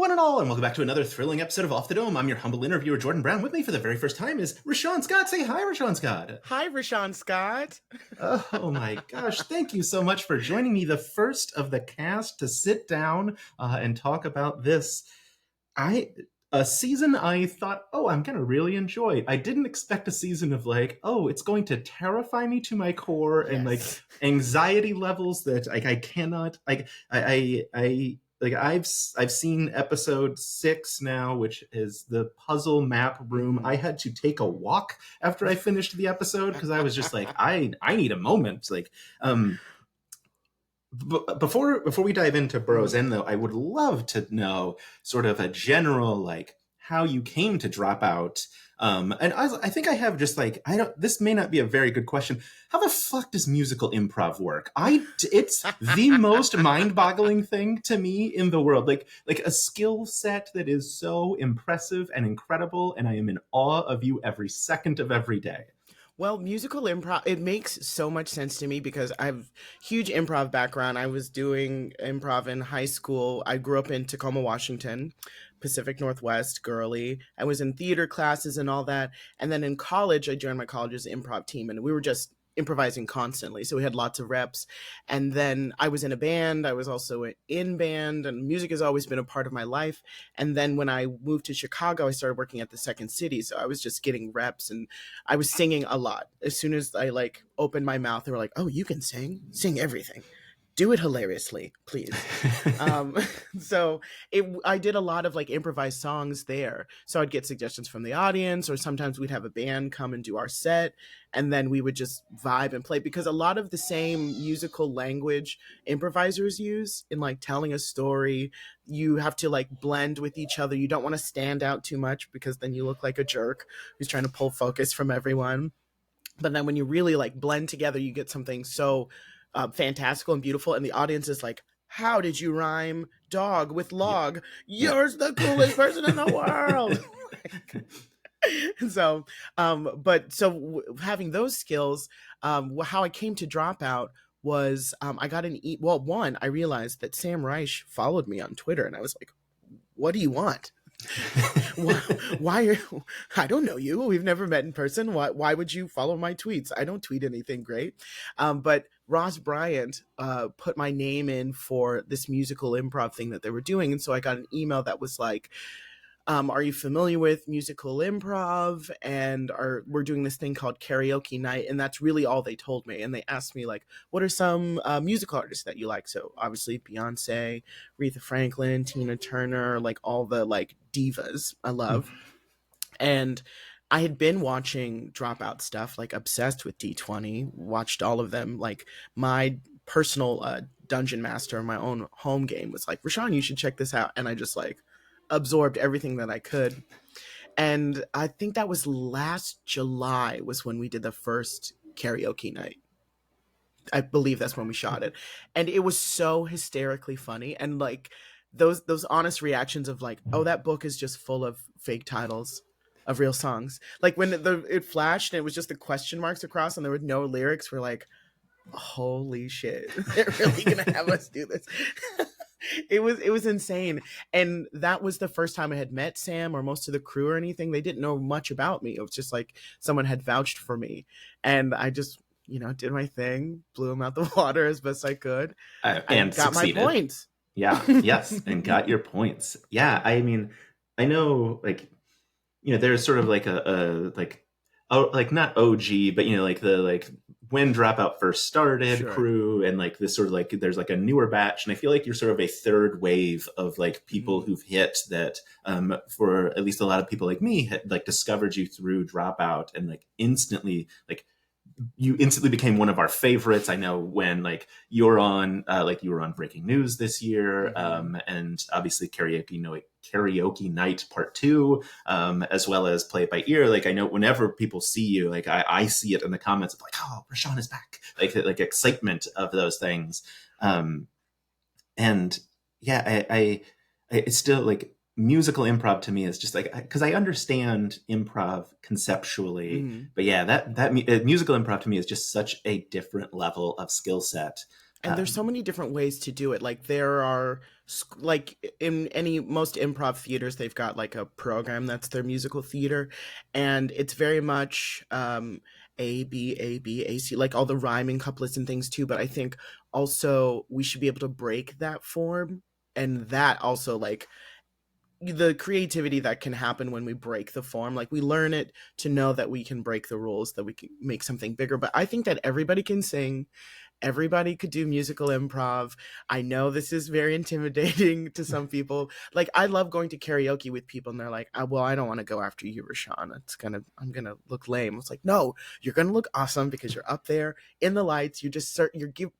one and all, and welcome back to another thrilling episode of Off the Dome. I'm your humble interviewer, Jordan Brown. With me for the very first time is Rashawn Scott. Say hi, Rashawn Scott. Hi, Rashawn Scott. Oh my gosh, thank you so much for joining me, the first of the cast to sit down and talk about this. A season I thought, I'm going to really enjoy. I didn't expect a season of it's going to terrify me to my core. Yes. And anxiety levels that I cannot, I've seen episode 6 now, which is the puzzle map room. I had to take a walk after I finished the episode because I was just I need a moment. Before we dive into Burrow's End, though, I would love to know sort of a general how you came to drop out. And I think I have just this may not be a very good question. How the fuck does musical improv work? It's the most mind-boggling thing to me in the world. Like a skill set that is so impressive and incredible, and I am in awe of you every second of every day. Well, musical improv, it makes so much sense to me because I have huge improv background. I was doing improv in high school. I grew up in Tacoma, Washington, Pacific Northwest, girly. I was in theater classes and all that. And then in college, I joined my college's improv team, and we were just improvising constantly. So we had lots of reps. And then I was in a band. I was also in band, and music has always been a part of my life. And then when I moved to Chicago, I started working at the Second City. So I was just getting reps, and I was singing a lot. As soon as I opened my mouth, they were like, "Oh, you can sing everything. Do it hilariously, please." So I did a lot of improvised songs there. So I'd get suggestions from the audience, or sometimes we'd have a band come and do our set, and then we would just vibe and play, because a lot of the same musical language improvisers use in telling a story, you have to blend with each other. You don't want to stand out too much because then you look like a jerk who's trying to pull focus from everyone. But then when you really blend together, you get something so fantastical and beautiful, and the audience is like, "How did you rhyme dog with log? You're the coolest person in the world." So having those skills, how I came to drop out was I got I realized that Sam Reich followed me on Twitter, and I was like, "What do you want?" why I don't know you. We've never met in person. Why would you follow my tweets? I don't tweet anything great. But Ross Bryant put my name in for this musical improv thing that they were doing. And so I got an email that was like, "Are you familiar with musical improv? And we're doing this thing called karaoke night." And that's really all they told me. And they asked me what are some musical artists that you like? So obviously Beyonce, Aretha Franklin, Tina Turner, all the divas I love. And I had been watching Dropout stuff, obsessed with D20, watched all of them. My personal dungeon master, my own home game was like, "Rashawn, you should check this out." And I just absorbed everything that I could. And I think that was last July was when we did the first karaoke night. I believe that's when we shot it. And it was so hysterically funny. And those honest reactions of "Oh, that book is just full of fake titles of real songs." When it flashed and it was just the question marks across and there were no lyrics, we're like, "Holy shit, they're really gonna have us do this." It was insane. And that was the first time I had met Sam or most of the crew or anything. They didn't know much about me. It was just someone had vouched for me, and I just did my thing, blew them out the water as best I could, and got succeeded. my points. Yeah. Yes. And got your points. Yeah. I mean, I know there's sort of not OG, but when Dropout first started, sure, crew, and this sort of there's a newer batch, and I feel you're sort of a third wave of people who've hit that, for at least a lot of people like me had discovered you through Dropout, and instantly you instantly became one of our favorites. I know when you're on you were on Breaking News this year, and obviously karaoke night part 2, as well as Play It By Ear. I know whenever people see you, I see it in the comments of "Oh, Rashawn is back," excitement of those things. And yeah, I it's still musical improv to me is just because I understand improv conceptually, but yeah, that musical improv to me is just such a different level of skill set. And there's so many different ways to do it. Like there are like in any most improv theaters, they've got like a program that's their musical theater, and it's very much A B, like all the rhyming couplets and things too. But I think also we should be able to break that form, and that also like the creativity that can happen when we break the form. Like we learn it to know that we can break the rules, that we can make something bigger. But I think that everybody can sing, everybody could do musical improv. I know this is very intimidating to some people. Like I love going to karaoke with people and they're like, oh, well, I don't want to go after you, Rashawn. I'm gonna look lame. It's like, no, you're gonna look awesome because you're up there in the lights. You're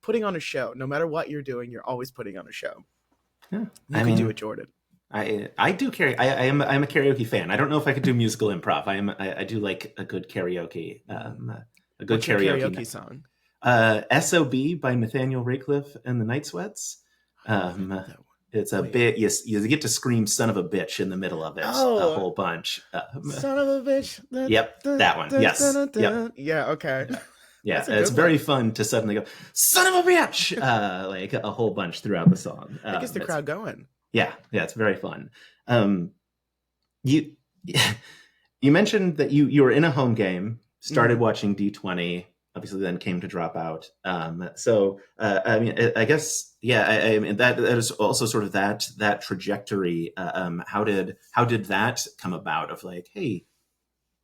putting on a show. No matter what you're doing, you're always putting on a show. Yeah. You can do it, Jordan. I do I'm a karaoke fan. I don't know if I could do musical improv. I do like a good karaoke. A good karaoke song. SOB by Nathaniel Ratcliffe and the Night Sweats. It's a bit you get to scream "son of a bitch" in the middle of it a whole bunch. Son of a bitch. Yep, that one. Yes. Yep. Yeah. Okay. Yeah, it's very fun to suddenly go "son of a bitch" like a whole bunch throughout the song. It gets the crowd going. Yeah, it's very fun. You you mentioned that you were in a home game, started watching D20, obviously then came to drop out. So I mean, I guess I mean that is also sort of that trajectory. How did that come about? Of like, hey,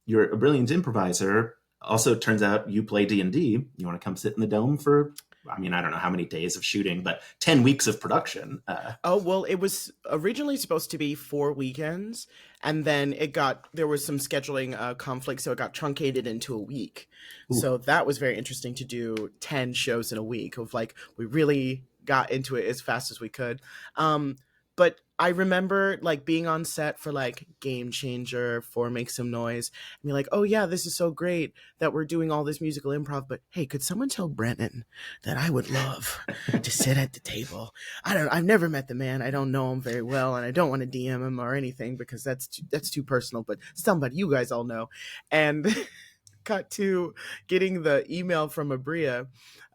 you're a brilliant improviser. Also, it turns out you play D&D. You want to come sit in the dome for? I mean, I don't know how many days of shooting, but 10 weeks of production. Well, it was originally supposed to be 4 weekends, and then there was some scheduling conflict, so it got truncated into a week. Ooh. So that was very interesting to do 10 shows in a week of like, we really got into it as fast as we could. But I remember like being on set for like Game Changer, for Make Some Noise, and be like, oh yeah, this is so great that we're doing all this musical improv, but hey, could someone tell Brennan that I would love to sit at the table? I've never met the man. I don't know him very well, and I don't want to DM him or anything because that's too personal, but somebody you guys all know. And cut to getting the email from Abria.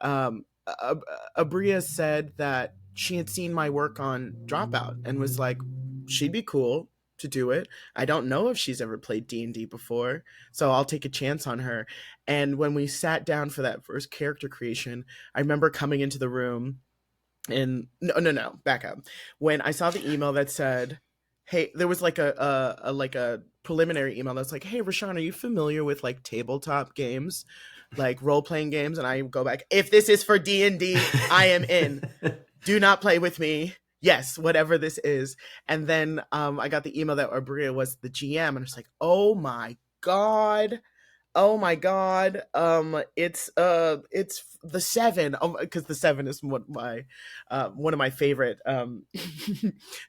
Abria said that she had seen my work on Dropout and was like, she'd be cool to do it. I don't know if she's ever played D&D before, so I'll take a chance on her. And when we sat down for that first character creation, I remember coming into the room and no, back up. When I saw the email that said, hey, there was like a preliminary email that's like, hey, Rashawn, are you familiar with like tabletop games? Like role-playing games? And I go back, if this is for D&D, I am in. Do not play with me. Yes, whatever this is. And then I got the email that Abria was the GM, and I was like, oh my god, it's the 7, because the 7 is one of my favorite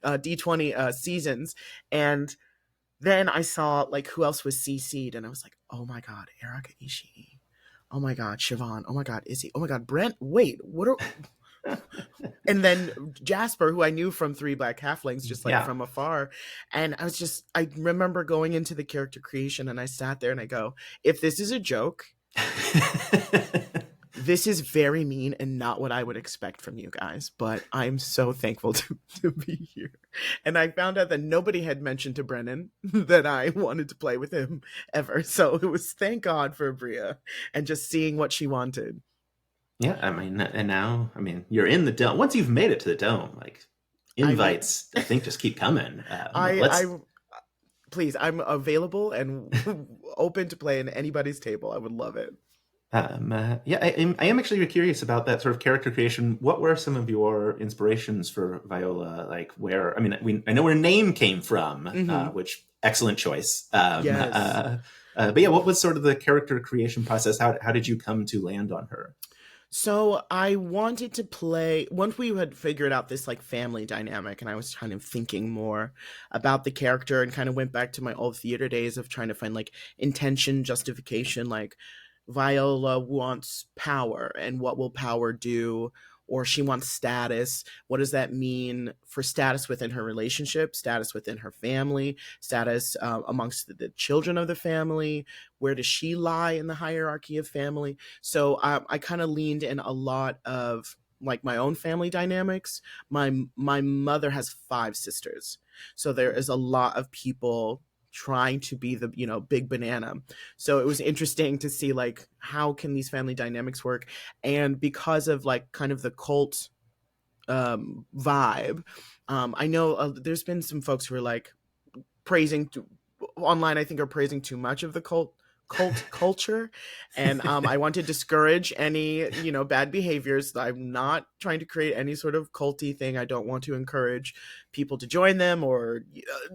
D20 seasons. And then I saw like who else was CC'd, and I was like, oh my god, Erica Ishii. Oh my god, Siobhan. Oh my god, Izzy. Oh my god, Brent. Wait, what are... And then Jasper, who I knew from Three Black Halflings, just like from afar. And I remember going into the character creation and I sat there and I go, if this is a joke, this is very mean and not what I would expect from you guys. But I'm so thankful to be here. And I found out that nobody had mentioned to Brennan that I wanted to play with him ever. So it was thank God for Abria and just seeing what she wanted. Yeah, I mean, and now, I mean, you're in the dome. Once you've made it to the dome, like, invites, I think, just keep coming. Please, I'm available and open to play in anybody's table. I would love it. I am actually curious about that sort of character creation. What were some of your inspirations for Viola? Like, I know where name came from, which, excellent choice. Yes. But yeah, what was sort of the character creation process? How did you come to land on her? So I wanted to play, once we had figured out this like family dynamic, and I was kind of thinking more about the character and kind of went back to my old theater days of trying to find like intention, justification, like Viola wants power, and what will power do? Or she wants status. What does that mean for status within her relationship, status within her family, status amongst the children of the family? Where does she lie in the hierarchy of family? So I kind of leaned in a lot of like my own family dynamics, my mother has 5 sisters. So there is a lot of people trying to be the, big banana. So it was interesting to see like how can these family dynamics work. And because of like kind of the cult vibe, I know there's been some folks who are like praising online, I think, are praising too much of the cult culture, and I want to discourage any bad behaviors. I'm not trying to create any sort of culty thing. I don't want to encourage people to join them or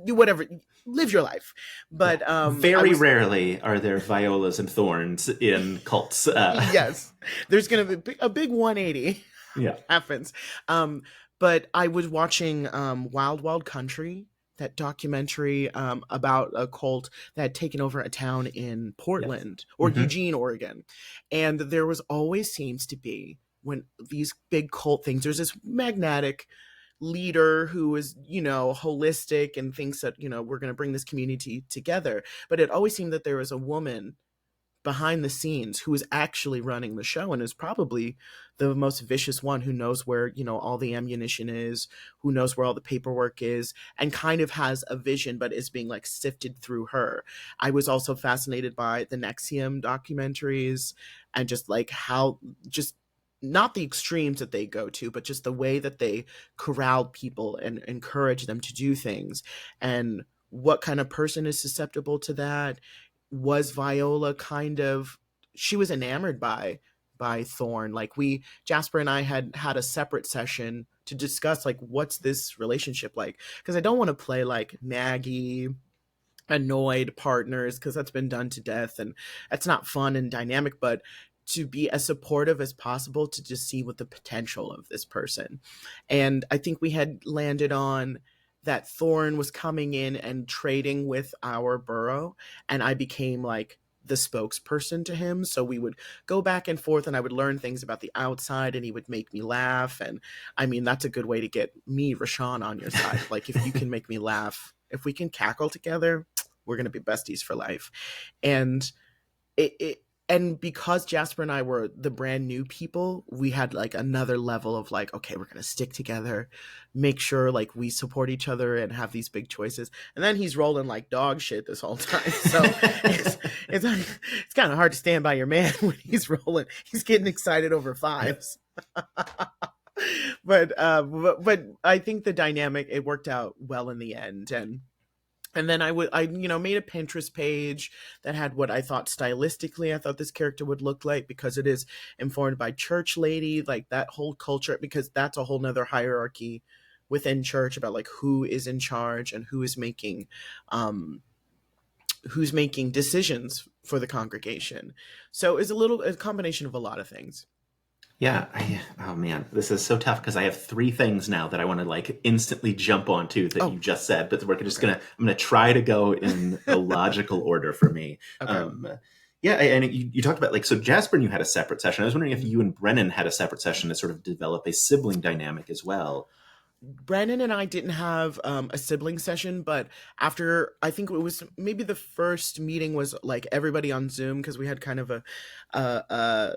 do whatever. Live your life. But yeah. Very rarely are there violas and thorns in cults. Yes, there's gonna be a big 180 yeah. happens. But I was watching Wild Wild Country, that documentary about a cult that had taken over a town in Portland or Eugene, Oregon. And there was always seems to be, when these big cult things, there's this magnetic leader who is, holistic and thinks that, we're going to bring this community together. But it always seemed that there was a woman behind the scenes who is actually running the show and is probably the most vicious one, who knows where all the ammunition is, who knows where all the paperwork is, and kind of has a vision but is being like sifted through her. I was also fascinated by the Nexium documentaries and just like how, just not the extremes that they go to, but just the way that they corral people and encourage them to do things, and what kind of person is susceptible to that. Was Viola kind of, she was enamored by Thorn. Like Jasper and I had a separate session to discuss like what's this relationship like, because I don't want to play like naggy annoyed partners, because that's been done to death and that's not fun and dynamic, but to be as supportive as possible, to just see what the potential of this person. And I think we had landed on that Thorn was coming in and trading with our Burrow, and I became like the spokesperson to him. So we would go back and forth, and I would learn things about the outside, and he would make me laugh. And I mean, that's a good way to get me, Rashawn, on your side. Like, if you can make me laugh, if we can cackle together, we're going to be besties for life. And and because Jasper and I were the brand new people, we had like another level of like, okay, we're going to stick together, make sure like we support each other and have these big choices. And then he's rolling like dog shit this whole time. So it's kind of hard to stand by your man when he's rolling. He's getting excited over fives. But I think the dynamic, it worked out well in the end. And then I made a Pinterest page that had what I thought stylistically I thought this character would look like, because it is informed by church lady, like that whole culture, because that's a whole nother hierarchy within church about like who is in charge and who's making decisions for the congregation. So it's a combination of a lot of things. Yeah. Oh man, this is so tough because I have 3 things now that I want to like instantly jump onto that you just said, but we're just I'm gonna try to go in a logical order for me. Okay. Yeah, and you talked about like, so Jasper and you had a separate session. I was wondering if you and Brennan had a separate session to sort of develop a sibling dynamic as well. Brennan and I didn't have a sibling session, but after, I think it was maybe the first meeting was like everybody on Zoom, because we had kind of a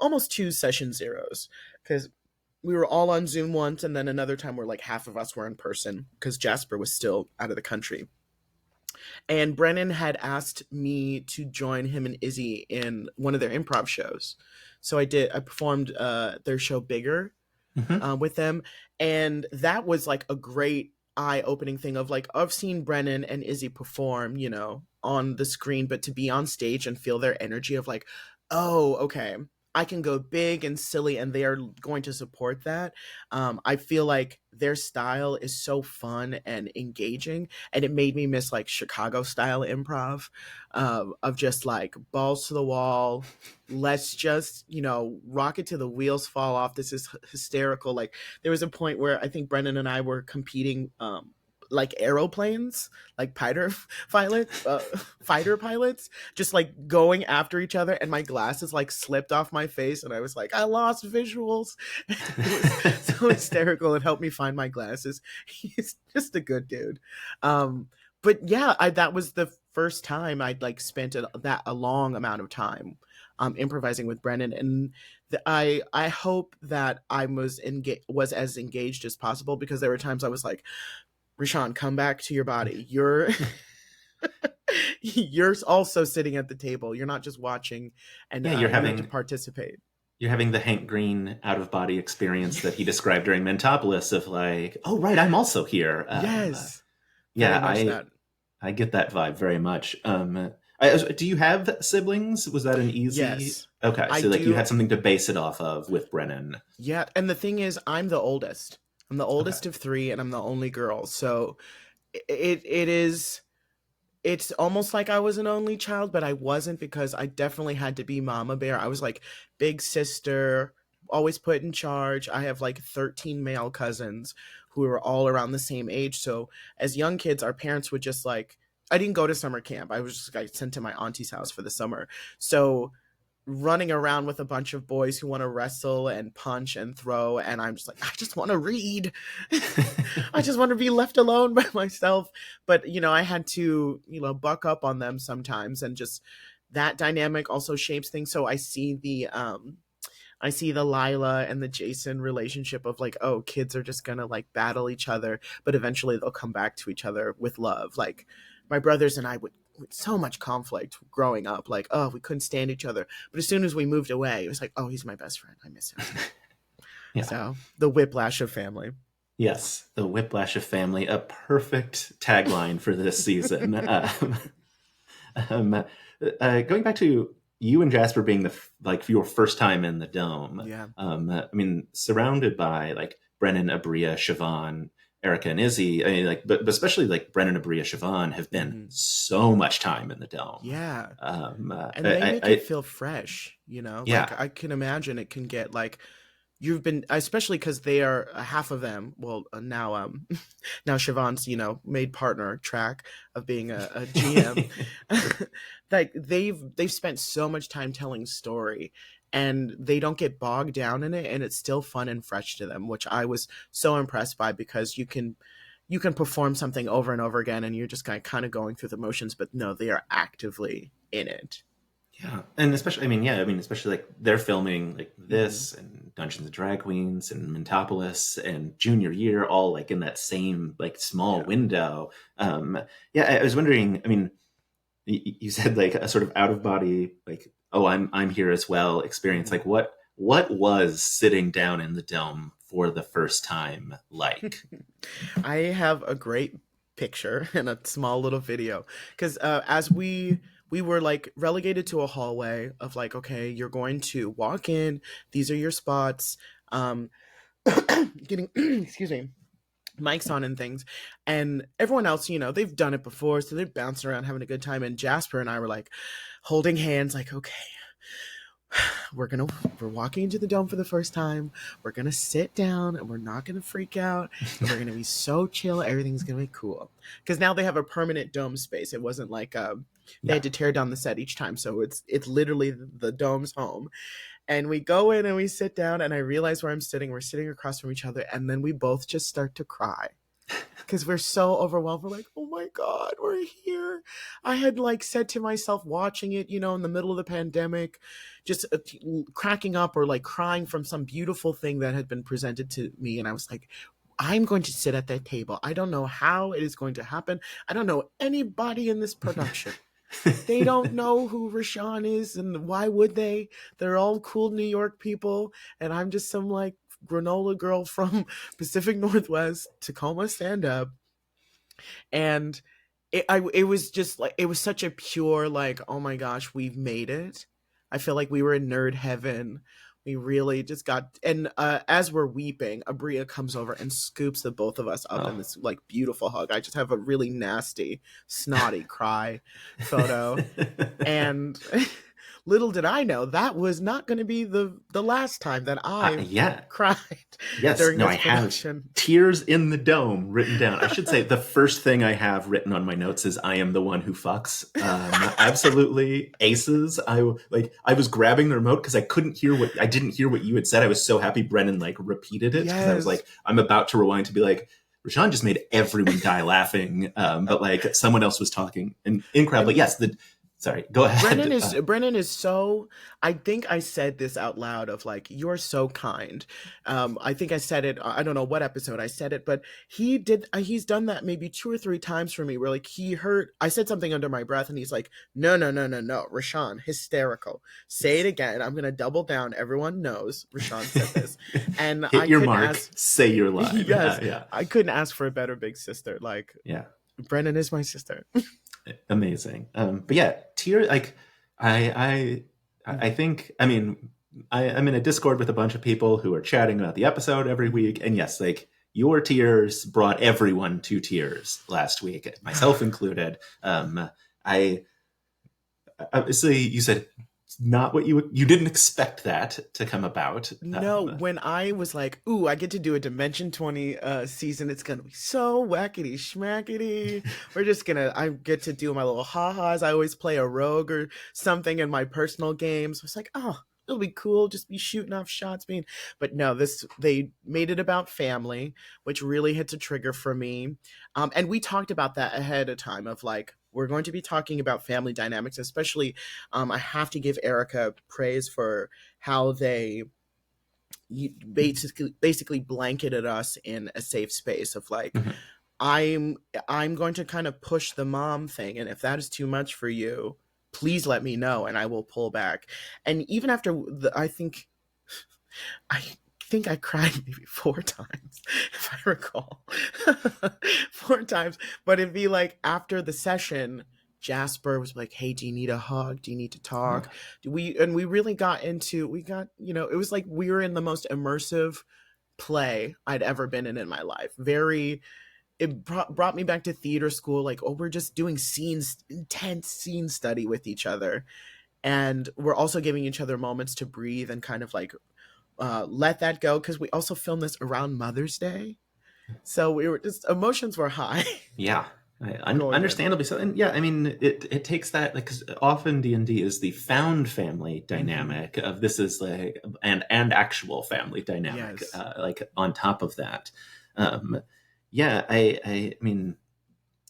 almost 2 session zeros, because we were all on Zoom once, and then another time where like half of us were in person because Jasper was still out of the country. And Brennan had asked me to join him and Izzy in one of their improv shows. So I performed their show Bigger with them. And that was like a great eye-opening thing of like, I've seen Brennan and Izzy perform, on the screen, but to be on stage and feel their energy of like, oh, okay, I can go big and silly and they are going to support that. I feel like their style is so fun and engaging, and it made me miss like Chicago style improv of just like balls to the wall. Let's just, rock it till the wheels fall off. This is hysterical. Like there was a point where I think Brendan and I were competing like aeroplanes, like fighter pilots, just like going after each other, and my glasses like slipped off my face, and I was like, I lost visuals. It was so hysterical. It helped me find my glasses. He's just a good dude. But yeah, that was the first time I'd like spent a long amount of time improvising with Brennan, and I hope that I was as engaged as possible, because there were times I was like, Rashawn, come back to your body. You're also sitting at the table. You're not just watching, and Yeah, you have to participate. you're having the Hank Green out of body experience that he described during Mentopolis of like, oh right, I'm also here. Yes, yeah, I get that vibe very much. Do you have siblings? Was that an easy? Yes. Okay, so like you had something to base it off of with Brennan. Yeah, and the thing is, I'm the oldest. I'm the oldest of three, and I'm the only girl. So it's almost like I was an only child, but I wasn't, because I definitely had to be mama bear. I was like big sister, always put in charge. I have like 13 male cousins who were all around the same age. So as young kids, our parents would just like, I didn't go to summer camp. I was just like sent to my auntie's house for the summer. So running around with a bunch of boys who want to wrestle and punch and throw, and I'm just like, I just want to read. I just want to be left alone by myself. But I had to buck up on them sometimes, and just that dynamic also shapes things. So I see the Lila and the Jason relationship of like, oh, kids are just gonna like battle each other, but eventually they'll come back to each other with love. Like my brothers and I would so much conflict growing up, like, oh, we couldn't stand each other, but as soon as we moved away, it was like, oh, he's my best friend, I miss him. Yeah. So the whiplash of family. Yes, the whiplash of family, a perfect tagline for this season. Going back to you and Jasper being your first time in the dome. Yeah. I mean, surrounded by like Brennan, Abria, Siobhan, Erica, and Izzy. I mean, like, but especially like Brennan, Abria, Siobhan have been so much time in the dome. Yeah. And they make it feel fresh, Yeah. Like I can imagine it can get like, you've been, especially because they are half of them. Well, now Siobhan's, made partner track of being a GM. Like they've spent so much time telling story, and they don't get bogged down in it, and it's still fun and fresh to them, which I was so impressed by, because you can perform something over and over again, and you're just kind of going through the motions, but no, they are actively in it. Yeah, and especially, especially like they're filming like this and Dungeons and Drag Queens and Mentopolis and Junior Year, all like in that same like small window. I was wondering. I mean, you said like a sort of out of body, like, oh, I'm here as well experience. Like, what was sitting down in the dome for the first time like? I have a great picture and a small little video, because as we were like relegated to a hallway of like, okay, you're going to walk in, these are your spots, getting excuse me, mics on and things, and everyone else, they've done it before, so they're bouncing around having a good time, and Jasper and I were like holding hands, like, okay, we're walking into the dome for the first time, we're gonna sit down and we're not gonna freak out, and we're gonna be so chill, everything's gonna be cool, because now they have a permanent dome space. It wasn't like they had to tear down the set each time, so it's literally the dome's home. And we go in and we sit down, and I realize where I'm sitting. We're sitting across from each other, and then we both just start to cry because we're so overwhelmed. We're like, oh my God, we're here. I had like said to myself watching it, in the middle of the pandemic, just cracking up or like crying from some beautiful thing that had been presented to me. And I was like, I'm going to sit at that table. I don't know how it is going to happen. I don't know anybody in this production. They don't know who Rashawn is, and why would they? They're all cool New York people, and I'm just some like granola girl from Pacific Northwest, Tacoma stand-up. And it was just like, it was such a pure like, oh my gosh, we've made it. I feel like we were in nerd heaven. We really just got, and as we're weeping, Abria comes over and scoops the both of us up in this like beautiful hug. I just have a really nasty, snotty cry photo. And little did I know that was not going to be the last time that I cried. Yes, during I have tears in the dome written down. I should say the first thing I have written on my notes is I am the one who fucks. Absolutely aces. I was grabbing the remote because I didn't hear what you had said. I was so happy Brennan like repeated it because I was like, I'm about to rewind to be like, Rashawn just made everyone die laughing, but like someone else was talking and incredibly, yes, Sorry, go ahead. Brennan is so, I think I said this out loud of like, you're so kind. I think I said it, I don't know what episode I said it, but he's done that maybe 2 or 3 times for me where like I said something under my breath and he's like, no, Rashawn, hysterical. Say it again. I'm going to double down. Everyone knows Rashawn said this. And Hit your mark, say your line. Yes. Yeah. I couldn't ask for a better big sister. Like, yeah. Brennan is my sister. Amazing. But yeah, tier, like I think, I mean, I'm in a Discord with a bunch of people who are chatting about the episode every week. And yes, like your tears brought everyone to tears last week, myself included. I obviously, you said not what you didn't expect that to come about. No, when I was like, ooh, I get to do a Dimension 20 season, it's gonna be so wackety schmackety. I get to do my little ha-has. I always play a rogue or something in my personal games. It's like, oh, it'll be cool, just be shooting off shots. But no, they made it about family, which really hits a trigger for me. And we talked about that ahead of time of like, we're going to be talking about family dynamics, especially I have to give Erica praise for how they basically blanketed us in a safe space of like, I'm going to kind of push the mom thing. And if that is too much for you, please let me know and I will pull back. And even after I think I cried maybe 4 times, if I recall. 4 times. But it'd be like after the session, Jasper was like, hey, do you need a hug? Do you need to talk? We really got into, it was like we were in the most immersive play I'd ever been in my life. It brought me back to theater school. Like, oh, we're just doing intense scene study with each other. And we're also giving each other moments to breathe and kind of like, let that go, because we also filmed this around Mother's Day, so we were just, emotions were high. Yeah, understandably so. And yeah, I mean, it takes that, like, because often D&D is the found family dynamic of this is like and actual family dynamic, yes. Like on top of that. Yeah, I mean,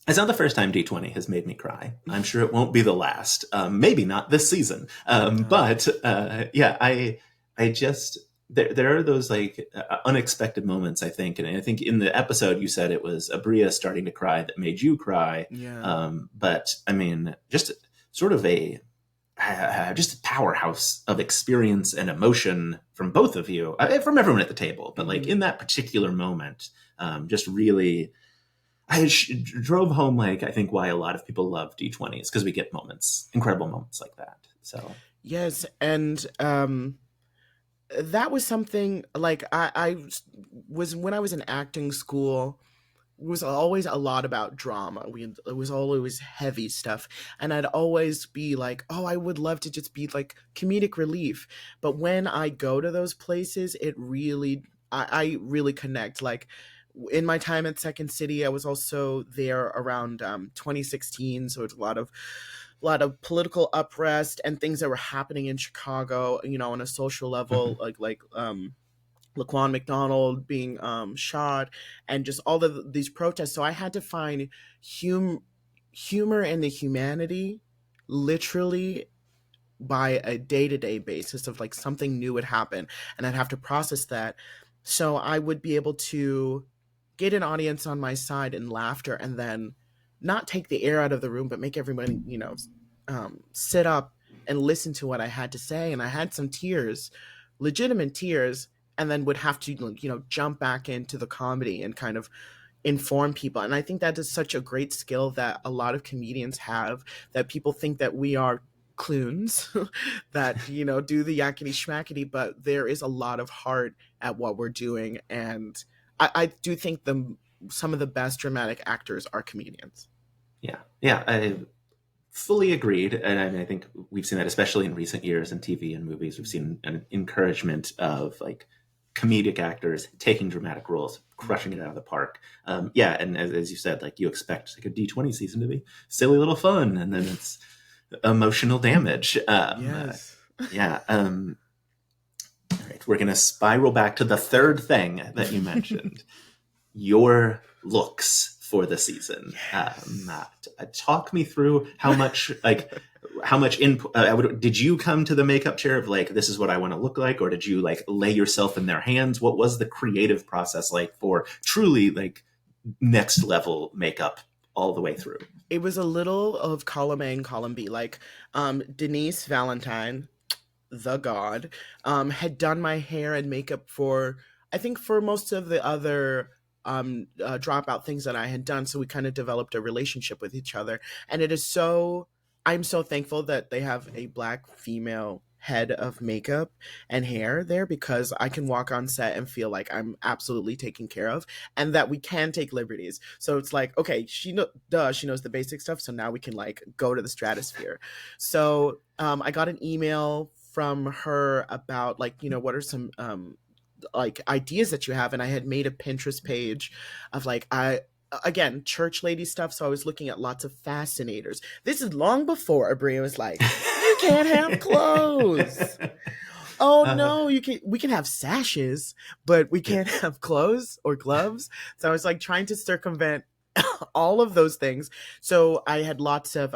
it's not the first time D20 has made me cry. I'm sure it won't be the last. Maybe not this season. But yeah, I just, there are those like unexpected moments, I think. And I think in the episode you said it was Abria starting to cry that made you cry. Yeah. But I mean, just sort of just a powerhouse of experience and emotion from both of you, from everyone at the table. But like in that particular moment, just really, I drove home, like, I think why a lot of people love D20s, because we get incredible moments like that. So yes, and that was something like I was when I was in acting school. It was always a lot about drama. It was always heavy stuff, and I'd always be like, "Oh, I would love to just be like comedic relief." But when I go to those places, I really connect. Like in my time at Second City, I was also there around 2016, so it's a lot of political unrest and things that were happening in Chicago, on a social level, like Laquan McDonald being shot, and just all of these protests. So I had to find humor in the humanity, literally by a day-to-day basis of like something new would happen, and I'd have to process that. So I would be able to get an audience on my side in laughter, and then not take the air out of the room, but make everybody, sit up and listen to what I had to say. And I had some tears, legitimate tears, and then would have to, jump back into the comedy and kind of inform people. And I think that is such a great skill that a lot of comedians have, that people think that we are clones that, do the yakety schmackety, but there is a lot of heart at what we're doing. And I do think some of the best dramatic actors are comedians. Yeah, I fully agreed. And I think we've seen that, especially in recent years in TV and movies. We've seen an encouragement of like comedic actors taking dramatic roles, crushing it out of the park. Yeah, and as you said, like you expect like a D20 season to be silly little fun, and then it's emotional damage. Yes. Yeah. All right, we're gonna spiral back to the third thing that you mentioned: your looks for the season. Yes. Talk me through how much, like, how much input did you come to the makeup chair of like, this is what I want to look like, or did you like lay yourself in their hands? What was the creative process like for truly like next level makeup all the way through? It was a little of column A and column B. Like Denise Valentine, the god, had done my hair and makeup for, I think, for most of the other dropout things that I had done. So we kind of developed a relationship with each other. And it is so, I'm so thankful that they have a Black female head of makeup and hair there, because I can walk on set and feel like I'm absolutely taken care of, and that we can take liberties. So it's like, okay, she knows the basic stuff, so now we can like go to the stratosphere. So I got an email from her about like, what are some like ideas that you have, and I had made a Pinterest page of like, again, church lady stuff. So I was looking at lots of fascinators. This is long before Abria was like, you can't have clothes. Oh no, we can have sashes, but we can't have clothes or gloves. So I was like trying to circumvent all of those things. So I had lots of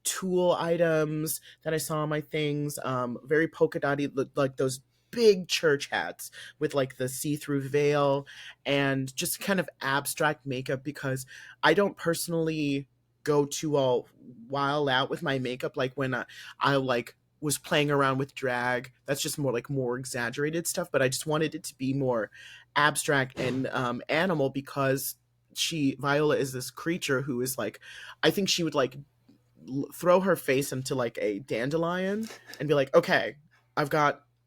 tool items that I saw on my things, very polka dotty, like those big church hats with like the see-through veil, and just kind of abstract makeup, because I don't personally go too all wild out with my makeup. Like when I like was playing around with drag, that's just more exaggerated stuff, but I just wanted it to be more abstract and animal, because Viola is this creature who is like, I think she would like throw her face into like a dandelion and be like, okay,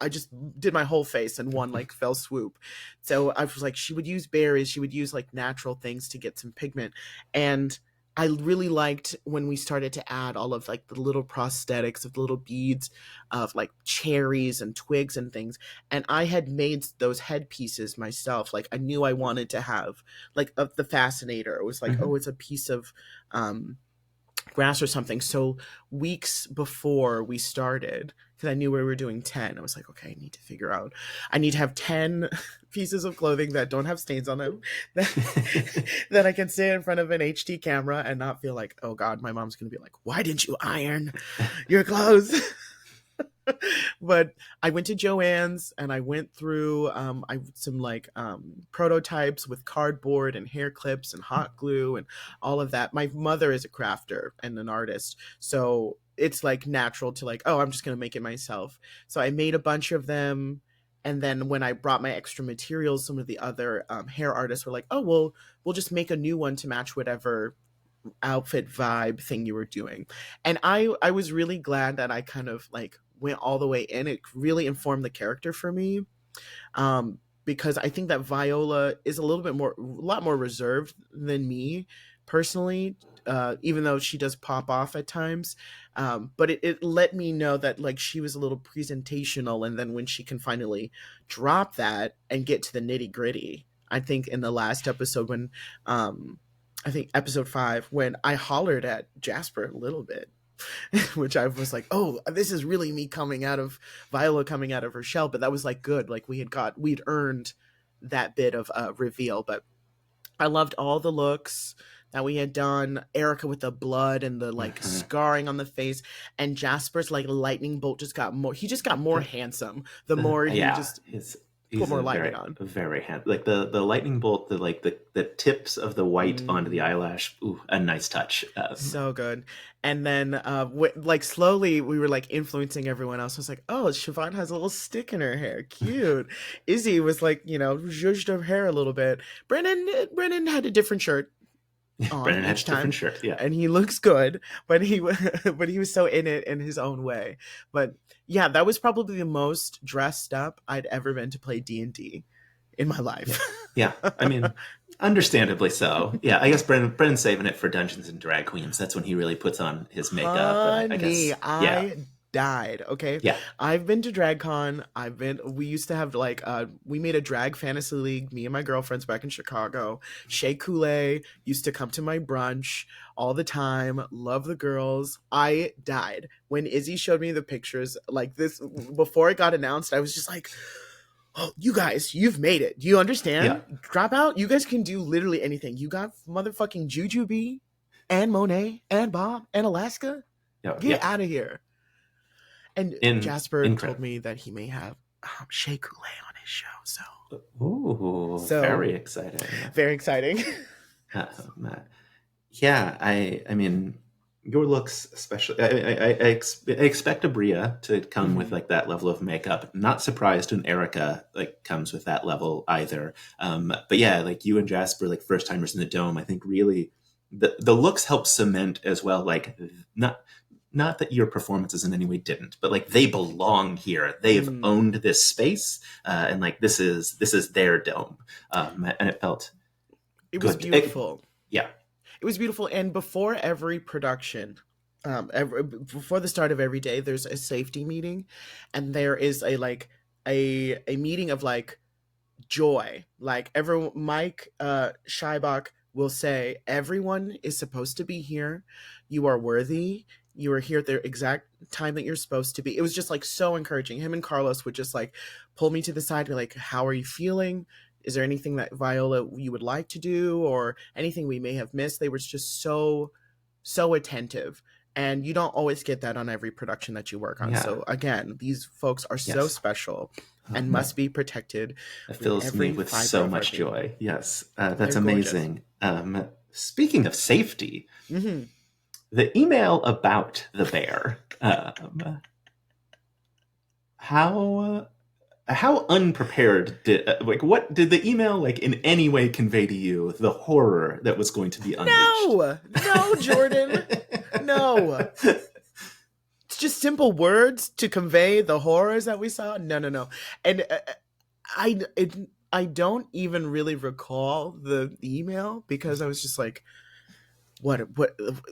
I just did my whole face in one like fell swoop. So I was like, she would use berries, she would use like natural things to get some pigment. And I really liked when we started to add all of like the little prosthetics of little beads of like cherries and twigs and things. And I had made those headpieces myself. Like I knew I wanted to have like the fascinator. It was like, oh, it's a piece of grass or something. So weeks before we started, because I knew we were doing 10, I was like, okay, I need to have 10 pieces of clothing that don't have stains on them, that I can sit in front of an HD camera and not feel like, oh God, my mom's going to be like, why didn't you iron your clothes? But I went to Joann's and I went through some like prototypes with cardboard and hair clips and hot glue and all of that. My mother is a crafter and an artist, so it's like natural to like, oh, I'm just gonna make it myself. So I made a bunch of them, and then when I brought my extra materials, some of the other hair artists were like, oh, well, we'll just make a new one to match whatever outfit vibe thing you were doing. And I was really glad that I kind of like went all the way in. It really informed the character for me, because I think that Viola is a lot more reserved than me personally, even though she does pop off at times. But it let me know that like she was a little presentational, and then when she can finally drop that and get to the nitty gritty, I think in the last episode when I think episode 5, when I hollered at Jasper a little bit, which I was like, oh, this is really me Viola coming out of her shell. But that was like good. Like we'd earned that bit of reveal. But I loved all the looks that we had done. Erica with the blood and the like scarring on the face, and Jasper's like lightning bolt just got more handsome the more he just put more lightning on. Very handsome. Like the lightning bolt, the tips of the white onto the eyelash. Ooh, a nice touch. So good. And then like slowly we were like influencing everyone else. I was like, oh, Siobhan has a little stick in her hair. Cute. Izzy was like, zhuzhed her hair a little bit. Brennan had a different shirt. Brennan had a different shirt, yeah, and he looks good, but he was so in it in his own way. But yeah, that was probably the most dressed up I'd ever been to play D&D in my life. Yeah. I mean, understandably so. Yeah, I guess Brennan's saving it for Dungeons and Drag Queens. That's when he really puts on his makeup. Honey, I died. Okay. Yeah. I've been to DragCon. We used to have like we made a drag fantasy league, me and my girlfriends back in Chicago. Shea Coulee used to come to my brunch all the time. Love the girls. I died when Izzy showed me the pictures like this before it got announced. I was just like, oh, you guys, you've made it. Do you understand? Yeah. Drop out. You guys can do literally anything. You got motherfucking Jujubee and Monet and Bob and Alaska. Yeah, Get yeah. out of here. And Jasper told me that he may have Shea Coulee on his show. Ooh, very exciting. Very exciting. Yeah, I mean, your looks, especially, I expect Abria to come with like that level of makeup. Not surprised when Erica like comes with that level either. But yeah, like you and Jasper, like first timers in the Dome, I think really the looks help cement as well. Like not that your performances in any way didn't, but like they belong here. They've owned this space, and like this is their dome, and it felt it was good. beautiful. Yeah. It was beautiful. And before every production, before the start of every day, there's a safety meeting, and there is a meeting of like joy. Like everyone, Mike Scheibach will say, everyone is supposed to be here. You are worthy. You are here at the exact time that you're supposed to be. It was just like so encouraging. Him and Carlos would just like pull me to the side and be like, how are you feeling? Is there anything that Viola you would like to do, or anything we may have missed? They were just so attentive, and you don't always get that on every production that you work on. Yeah. So again, these folks are so special and must be protected. It fills me with so much joy. Yes, that's amazing. Speaking of safety, the email about the bear. How unprepared did what did the email like in any way convey to you the horror that was going to be unleashed? No, Jordan, no. It's just simple words to convey the horrors that we saw. No, and I don't even really recall the email because I was just like, what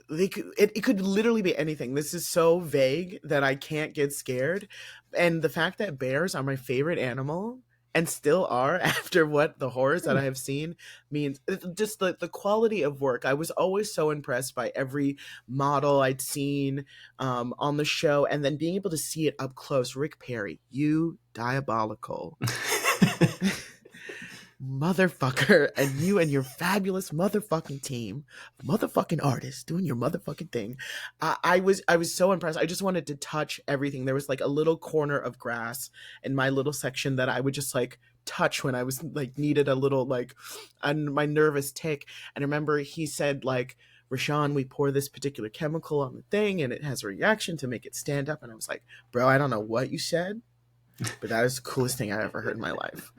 it could literally be anything. This is so vague that I can't get scared. And the fact that bears are my favorite animal and still are after what the horrors that I have seen means just the quality of work. I was always so impressed by every model I'd seen on the show, and then being able to see it up close. Rick Perry, you diabolical motherfucker, and you and your fabulous motherfucking team, motherfucking artists doing your motherfucking thing. I was so impressed. I just wanted to touch everything. There was like a little corner of grass in my little section that I would just like touch when I was like needed a little like my nervous tick. And I remember he said like, Rashawn, we pour this particular chemical on the thing and it has a reaction to make it stand up. And I was like, bro, I don't know what you said, but that is the coolest thing I ever heard in my life.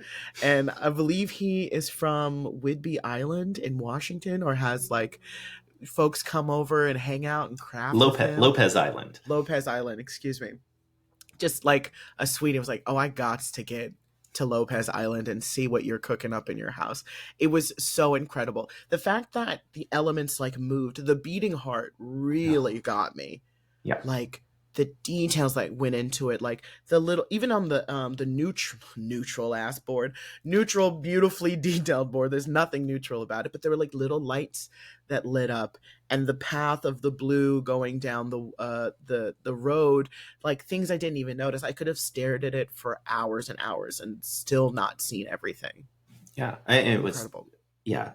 And I believe he is from Whidbey Island in Washington, or has like folks come over and hang out and craft. Lopez Island, excuse me. Just like a sweetie. It was like, oh, I got to get to Lopez Island and see what you're cooking up in your house. It was so incredible. The fact that the elements like moved, the beating heart really got me. Yeah. Like the details that went into it, like the little, even on the neutral ass board, neutral, beautifully detailed board. There's nothing neutral about it, but there were like little lights that lit up, and the path of the blue going down the road, like things I didn't even notice. I could have stared at it for hours and hours and still not seen everything. Yeah, it was incredible. Yeah,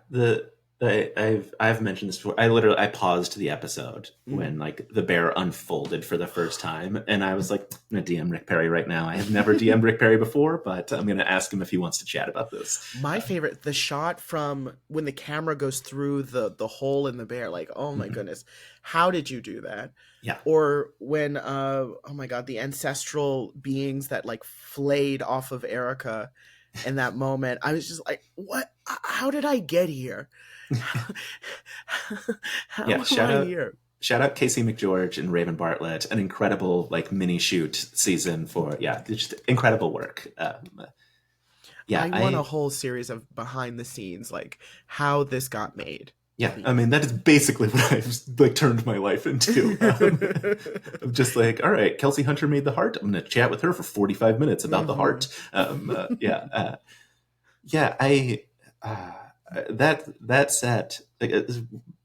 I've mentioned this before. I paused the episode when like the bear unfolded for the first time, and I was like, I'm gonna DM Rick Perry right now. I have never DM'd Rick Perry before, but I'm gonna ask him if he wants to chat about this. My favorite, the shot from when the camera goes through the hole in the bear, like, oh my goodness, how did you do that? Yeah. Or when oh my god, the ancestral beings that like flayed off of Erica in that moment. I was just like, what? How did I get here? Shout out Casey McGeorge and Raven Bartlett, an incredible like mini shoot season for just incredible work. I want a whole series of behind the scenes, like how this got made. Yeah, I mean that is basically what I've like turned my life into. I'm just like, all right, Kelsey Hunter made the heart. I'm going to chat with her for 45 minutes about the heart. That set, like,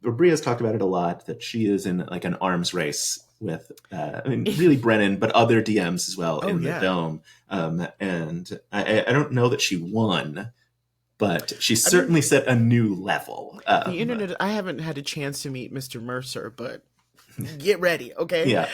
Bria's talked about it a lot, that she is in like an arms race with really Brennan, but other DMs as well the Dome. And I don't know that she won, but she certainly set a new level. The internet, I haven't had a chance to meet Mr. Mercer, but get ready, okay? Yeah.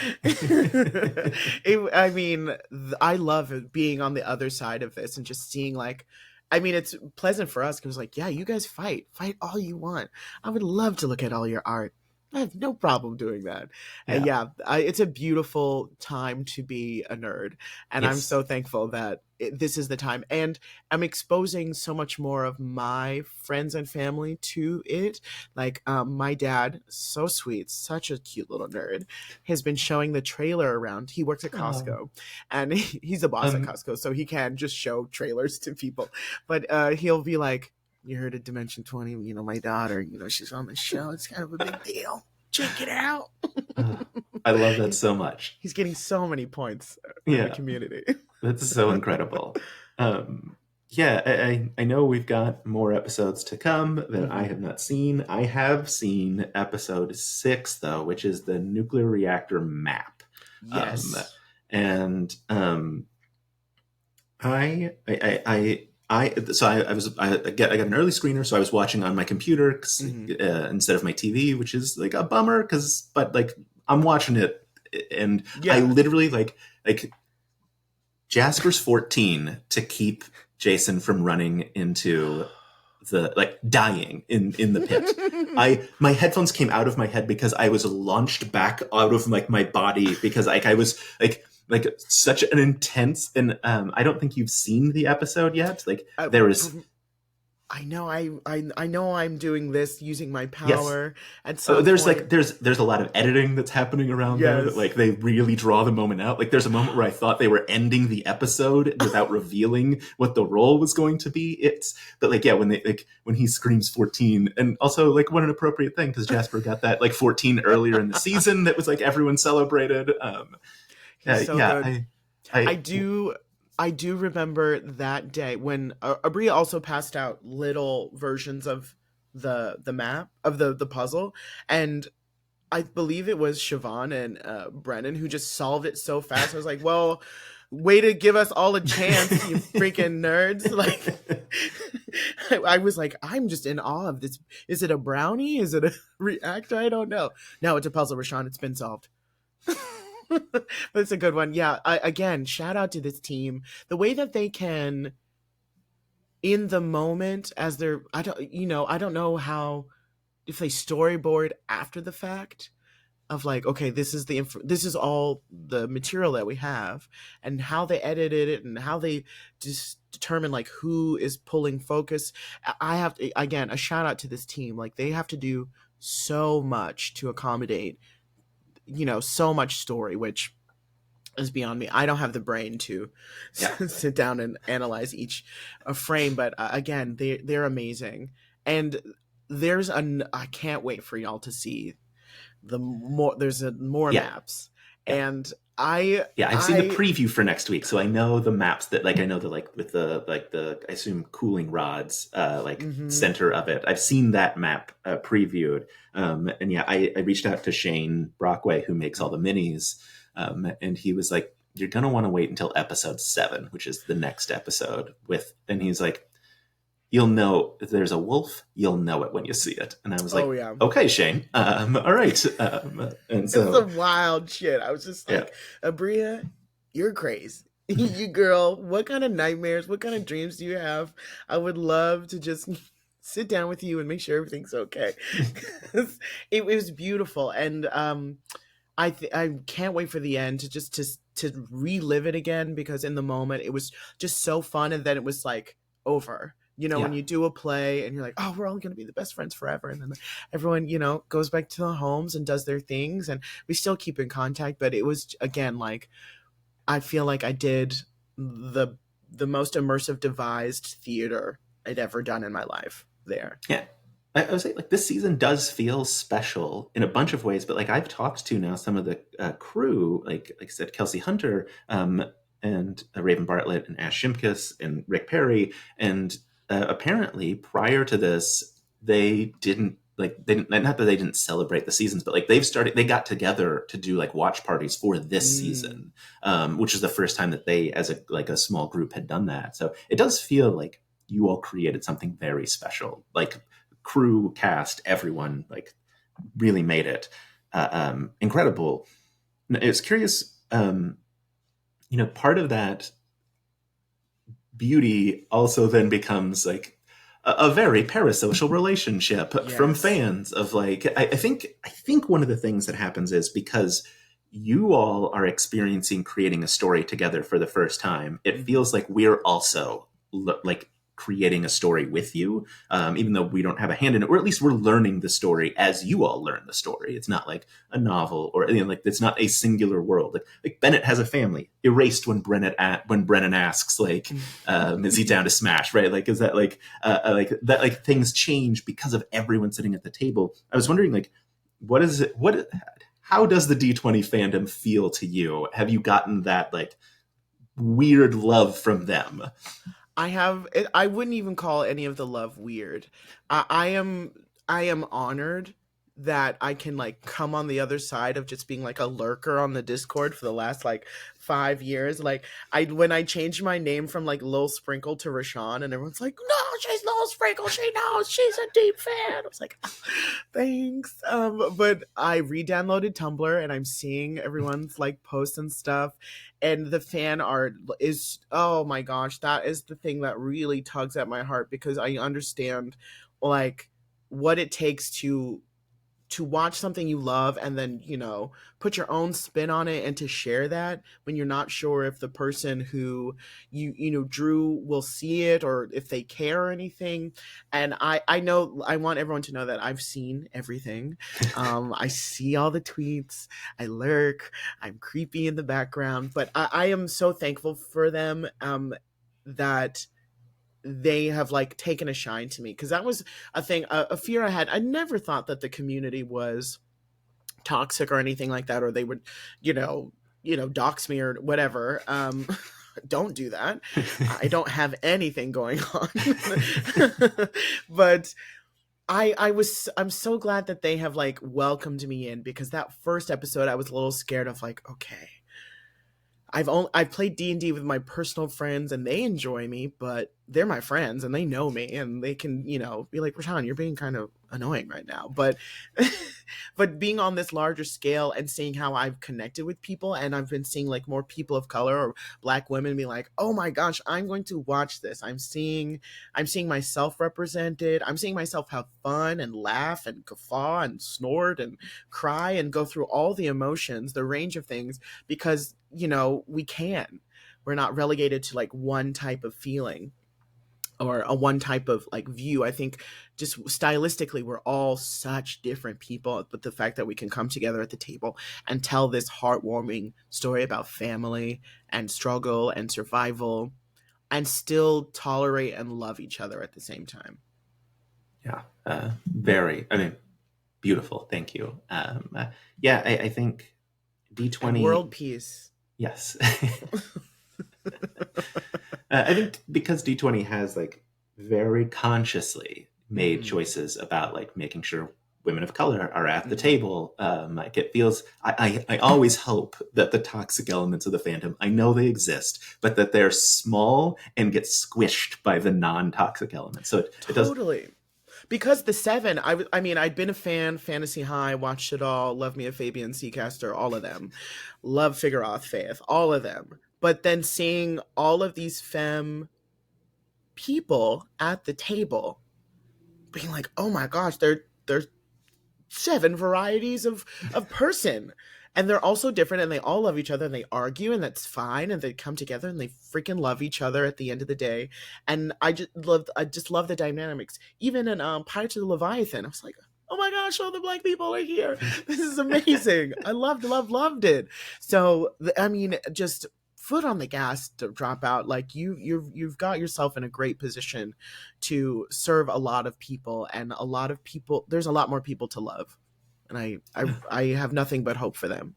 I mean, I love being on the other side of this and just seeing like, I mean, it's pleasant for us because like, yeah, you guys fight all you want. I would love to look at all your art. I have no problem doing that. And Yeah. yeah, it's a beautiful time to be a nerd. And I'm Yes. so thankful that this is the time. And I'm exposing so much more of my friends and family to it. Like my dad, so sweet, such a cute little nerd, has been showing the trailer around. He works at Costco and he's a boss at Um, Costco. So he can just show trailers to people. But he'll be like, you heard of Dimension 20, my daughter, she's on the show. It's kind of a big deal. Check it out. I love that so much. He's getting so many points in the community. That's so incredible. Yeah, I know we've got more episodes to come that I have not seen. I have seen episode 6, though, which is the nuclear reactor map. Yes. And I got an early screener, so I was watching on my computer instead of my TV, which is like a bummer but like I'm watching it, and I literally like Jasper's 14 to keep Jason from running into the like dying in the pit. My headphones came out of my head because I was launched back out of like my body because like I was like such an intense, and I don't think you've seen the episode yet. Like there is, I know I'm doing this using my power. And so there's a lot of editing that's happening around there that like they really draw the moment out. Like there's a moment where I thought they were ending the episode without revealing what the role was going to be. But like when he screams 14, and also like what an appropriate thing because Jasper got that like 14 earlier in the season that was like everyone celebrated. So good. I do remember that day when Abria also passed out little versions of the map of the puzzle, and I believe it was Siobhan and Brennan who just solved it so fast. I was like, well, way to give us all a chance, you freaking nerds. Like I was like, I'm just in awe of this. Is it a brownie? Is it a reactor? I don't know. No, it's a puzzle, Rashawn. It's been solved. But it's a good one. Yeah. Again, shout out to this team. The way that they can, in the moment, as they're, I don't know how, if they storyboard after the fact of like, okay, this is all the material that we have, and how they edited it and how they just determine like who is pulling focus. I have to, again, a shout out to this team. Like they have to do so much to accommodate so much story, which is beyond me. I don't have the brain to sit down and analyze each frame, but again, they're amazing. And I can't wait for y'all to see there's more maps. And I've seen the preview for next week, so I know the maps that like I know the like with the I assume cooling rods center of it. I've seen that map previewed, and I reached out to Shane Brockway who makes all the minis, and he was like, "You're gonna want to wait until episode 7, which is the next episode." And he's like, "You'll know if there's a wolf. You'll know it when you see it." And I was like, "Okay, Shane. All right." And so it's a wild shit. I was just like, Abria, you're crazy. You girl, what kind of nightmares, what kind of dreams do you have? I would love to just sit down with you and make sure everything's okay. It was beautiful, and I can't wait for the end to relive it again, because in the moment it was just so fun, and then it was like over. When you do a play and you're like, oh, we're all going to be the best friends forever. And then everyone, goes back to their homes and does their things, and we still keep in contact. But it was, again, like, I feel like I did the most immersive devised theater I'd ever done in my life there. Yeah. I would say like this season does feel special in a bunch of ways, but like I've talked to now some of the crew, like I said, Kelsey Hunter, and Raven Bartlett and Ash Shimkus and Rick Perry, and apparently prior to this they didn't not that they didn't celebrate the seasons, but like they got together to do like watch parties for this season, which is the first time that they as a small group had done that. So it does feel like you all created something very special, like crew, cast, everyone like really made it. incredible. It's curious, part of that beauty also then becomes like a very parasocial relationship from fans of like, I think one of the things that happens is because you all are experiencing creating a story together for the first time, it feels like we're also like creating a story with you, even though we don't have a hand in it, or at least we're learning the story as you all learn the story. It's not like a novel, or like it's not a singular world. Like Bennett has a family. Erased when Brennan asks, like, is he down to smash? Right? Like, is that like that? Like things change because of everyone sitting at the table. I was wondering, like, what is it? How does the D20 fandom feel to you? Have you gotten that like weird love from them? I wouldn't even call any of the love weird. I am honored that I can like come on the other side of just being like a lurker on the Discord for the last like 5 years. Like when I changed my name from like Lil Sprinkle to Rashawn, and everyone's like, no, she's Lil Sprinkle, she knows, she's a deep fan. I was like, thanks. But I re-downloaded Tumblr and I'm seeing everyone's like posts and stuff. And the fan art is, oh my gosh, that is the thing that really tugs at my heart, because I understand like what it takes to watch something you love and then, put your own spin on it, and to share that when you're not sure if the person who you drew will see it or if they care or anything. And I know I want everyone to know that I've seen everything. I see all the tweets, I lurk, I'm creepy in the background, but I am so thankful for them, that they have like taken a shine to me, because that was a thing, a fear I had. I never thought that the community was toxic or anything like that, or they would dox me or whatever. Don't do that. I don't have anything going on. But I'm so glad that they have like welcomed me in, because that first episode I was a little scared of, like, okay, I've played D&D with my personal friends and they enjoy me, but they're my friends and they know me and they can, be like, Rashawn, you're being kind of annoying right now. But but being on this larger scale and seeing how I've connected with people, and I've been seeing like more people of color or Black women be like, oh my gosh, I'm going to watch this. I'm seeing myself represented. I'm seeing myself have fun and laugh and guffaw and snort and cry and go through all the emotions, the range of things, because we're not relegated to like one type of feeling or a one type of like view. I think just stylistically, we're all such different people, but the fact that we can come together at the table and tell this heartwarming story about family and struggle and survival and still tolerate and love each other at the same time. Yeah. Beautiful. Thank you. I think D20 and world peace. Yes. I think because D20 has like very consciously made choices about like making sure women of color are at the table. Like it feels, I always hope that the toxic elements of the fandom, I know they exist, but that they're small and get squished by the non-toxic elements. So it totally. Because the 7, I'd been a fan, Fantasy High, watched it all, Love Me a Fabian Seacaster, all of them. Love Figure-Off Faith, all of them. But then seeing all of these femme people at the table, being like, oh my gosh, there's 7 varieties of person. And they're also different, and they all love each other, and they argue, and that's fine, and they come together, and they freaking love each other at the end of the day. And I just love the dynamics. Even in Pirates of the Leviathan, I was like, oh my gosh, all the Black people are here. This is amazing. I loved it. So, just foot on the gas to drop out. Like you've got yourself in a great position to serve a lot of people, and a lot of people, there's a lot more people to love. And I have nothing but hope for them.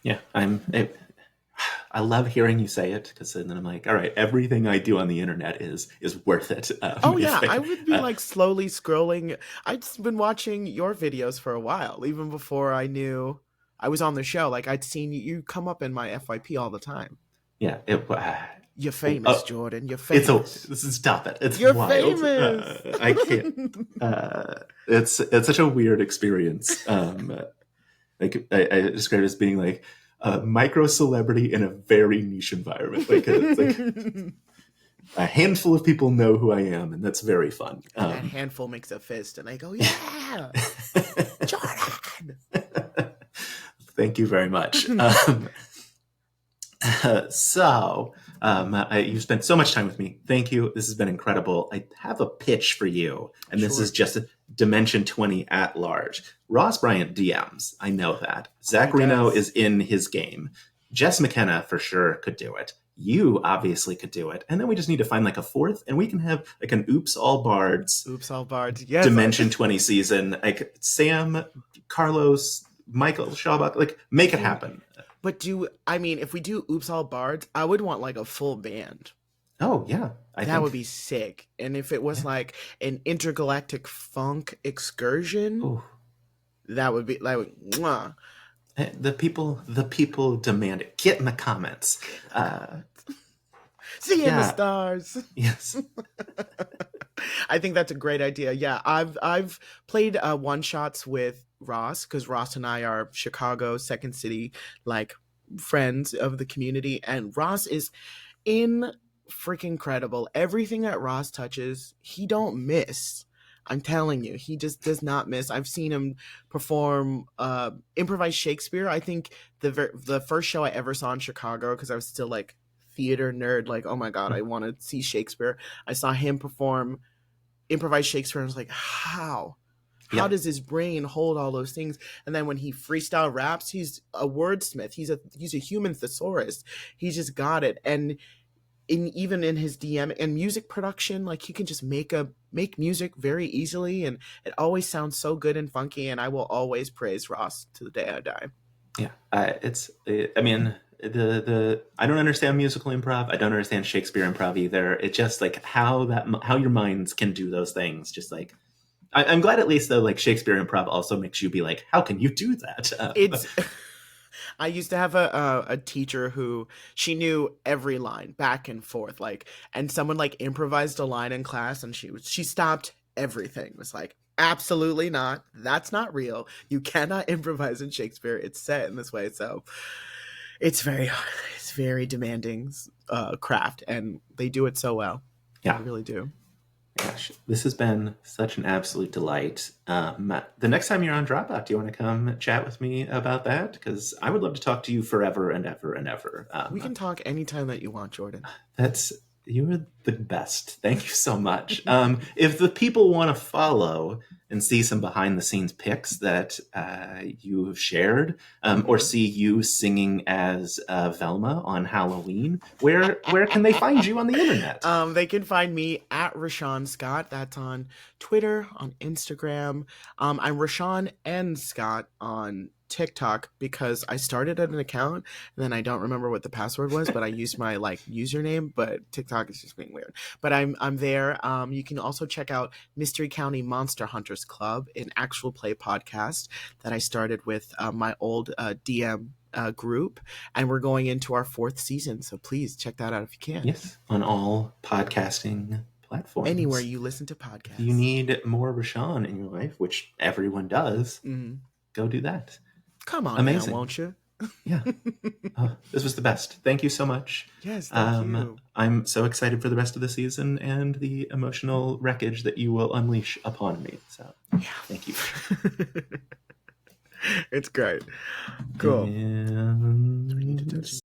Yeah, I love hearing you say it, because then I'm like, all right, everything I do on the internet is worth it. I would be like slowly scrolling. I'd been watching your videos for a while, even before I knew I was on the show. Like I'd seen you come up in my FYP all the time. Yeah, you're famous, Jordan. You're famous. Stop it. You're wild. famous. I can't. It's such a weird experience. Like I describe it as being like a micro celebrity in a very niche environment. Like it's like a handful of people know who I am, and that's very fun. And that handful makes a fist, and I go, yeah, Jordan. Thank you very much. You spent so much time with me. Thank you. This has been incredible. I have a pitch for you, and this is just a Dimension 20 at large. Ross Bryant DMs. I know that. Zach Reno is in his game. Jess McKenna for sure could do it. You obviously could do it. And then we just need to find like a fourth, and we can have like an Oops All Bards. Yes. Dimension 20 season. Like Sam, Carlos, Michael Schaubuck, like make it happen. But if we do Oops All Bards, I would want like a full band. Oh yeah. That would be sick. And if it was like an intergalactic funk excursion, that would be like, mwah. The people demand it. Get in the comments. See you in the stars. Yes. I think that's a great idea. Yeah, I've played one shots with Ross, because Ross and I are Chicago Second City like friends of the community, and Ross is freaking incredible. Everything that Ross touches, he don't miss. I'm telling you, he just does not miss. I've seen him perform improvised Shakespeare. I think the first show I ever saw in Chicago, because I was still like theater nerd, like, oh my God, I want to see Shakespeare. I saw him perform improvised Shakespeare, and I was like, how does his brain hold all those things? And then when he freestyle raps, he's a wordsmith. He's a human thesaurus. He just got it. And even in his DM and music production, like he can just make music very easily, and it always sounds so good and funky. And I will always praise Ross to the day I die. Yeah, I mean, I don't understand musical improv. I don't understand Shakespeare improv either. It's just like how your minds can do those things. Just like I'm glad at least though, like Shakespeare improv also makes you be like, how can you do that? I used to have a teacher who she knew every line back and forth, like, and someone like improvised a line in class, and she stopped everything. It was like, absolutely not. That's not real. You cannot improvise in Shakespeare. It's set in this way. So it's very demanding craft, and they do it so well. Yeah, they really do. Gosh, this has been such an absolute delight. The next time you're on Dropout, do you want to come chat with me about that? Because I would love to talk to you forever and ever and ever. We can talk anytime that you want, Jordan. You are the best. Thank you so much. If the people want to follow and see some behind the scenes pics that you have shared, or see you singing as Velma on Halloween, where can they find you on the internet? They can find me at Rashawn Scott. That's on Twitter, on Instagram. I'm Rashawn N. Scott on TikTok, because I started at an account and then I don't remember what the password was, but I used my like username, but TikTok is just being weird. But I'm there. You can also check out Mystery County Monster Hunters Club, an actual play podcast that I started with my old DM group, and we're going into our 4th season, so please check that out if you can. Yes, on all podcasting platforms. Anywhere you listen to podcasts. You need more Rashawn in your life, which everyone does. Mm-hmm. Go do that. Come on, amazing. Now, won't you? Yeah. This was the best. Thank you so much. Yes, thank you. I'm so excited for the rest of the season and the emotional wreckage that you will unleash upon me. So, thank you. It's great. Cool. And